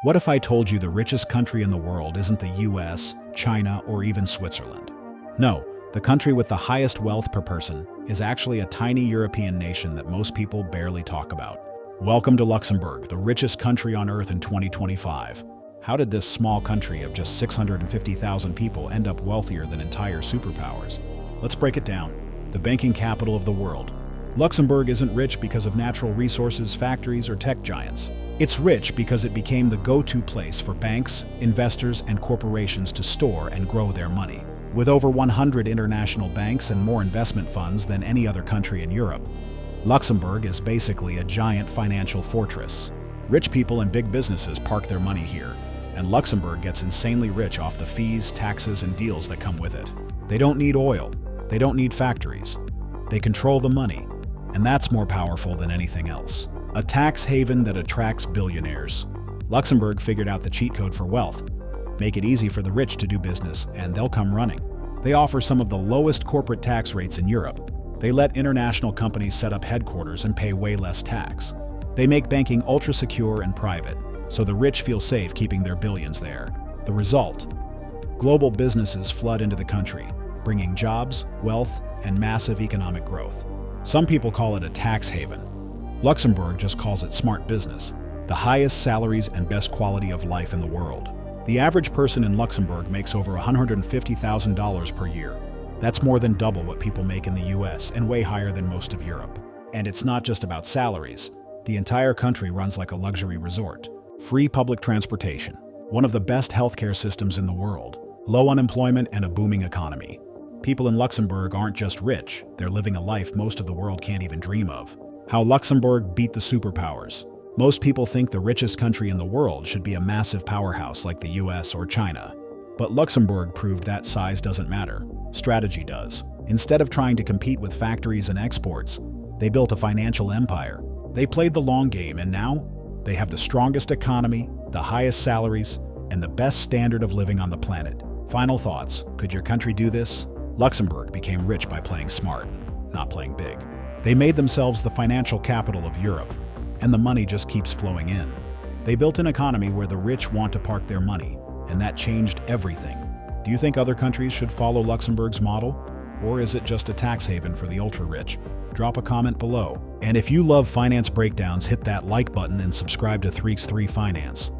What if I told you the richest country in the world isn't the US, China, or even Switzerland? No, the country with the highest wealth per person is actually a tiny European nation that most people barely talk about. Welcome to Luxembourg, the richest country on Earth in 2025. How did this small country of just 650,000 people end up wealthier than entire superpowers? Let's break it down. The banking capital of the world. Luxembourg isn't rich because of natural resources, factories, or tech giants. It's rich because it became the go-to place for banks, investors, and corporations to store and grow their money. With over 100 international banks and more investment funds than any other country in Europe, Luxembourg is basically a giant financial fortress. Rich people and big businesses park their money here, and Luxembourg gets insanely rich off the fees, taxes, and deals that come with it. They don't need oil. They don't need factories. They control the money, and that's more powerful than anything else. A tax haven that attracts billionaires. Luxembourg figured out the cheat code for wealth. Make it easy for the rich to do business, and they'll come running. They offer some of the lowest corporate tax rates in Europe. They let international companies set up headquarters and pay way less tax. They make banking ultra-secure and private, so the rich feel safe keeping their billions there. The result? Global businesses flood into the country, bringing jobs, wealth, and massive economic growth. Some people call it a tax haven. Luxembourg just calls it smart business. The highest salaries and best quality of life in the world. The average person in Luxembourg makes over $150,000 per year. That's more than double what people make in the US and way higher than most of Europe. And it's not just about salaries. The entire country runs like a luxury resort. Free public transportation, one of the best healthcare systems in the world, low unemployment, and a booming economy. People in Luxembourg aren't just rich, they're living a life most of the world can't even dream of. How Luxembourg beat the superpowers. Most people think the richest country in the world should be a massive powerhouse like the US or China. But Luxembourg proved that size doesn't matter. Strategy does. Instead of trying to compete with factories and exports, they built a financial empire. They played the long game, and now they have the strongest economy, the highest salaries, and the best standard of living on the planet. Final thoughts. Could your country do this? Luxembourg became rich by playing smart, not playing big. They made themselves the financial capital of Europe, and the money just keeps flowing in. They built an economy where the rich want to park their money, and that changed everything. Do you think other countries should follow Luxembourg's model? Or is it just a tax haven for the ultra-rich? Drop a comment below. And if you love finance breakdowns, hit that like button and subscribe to 3x3 Finance.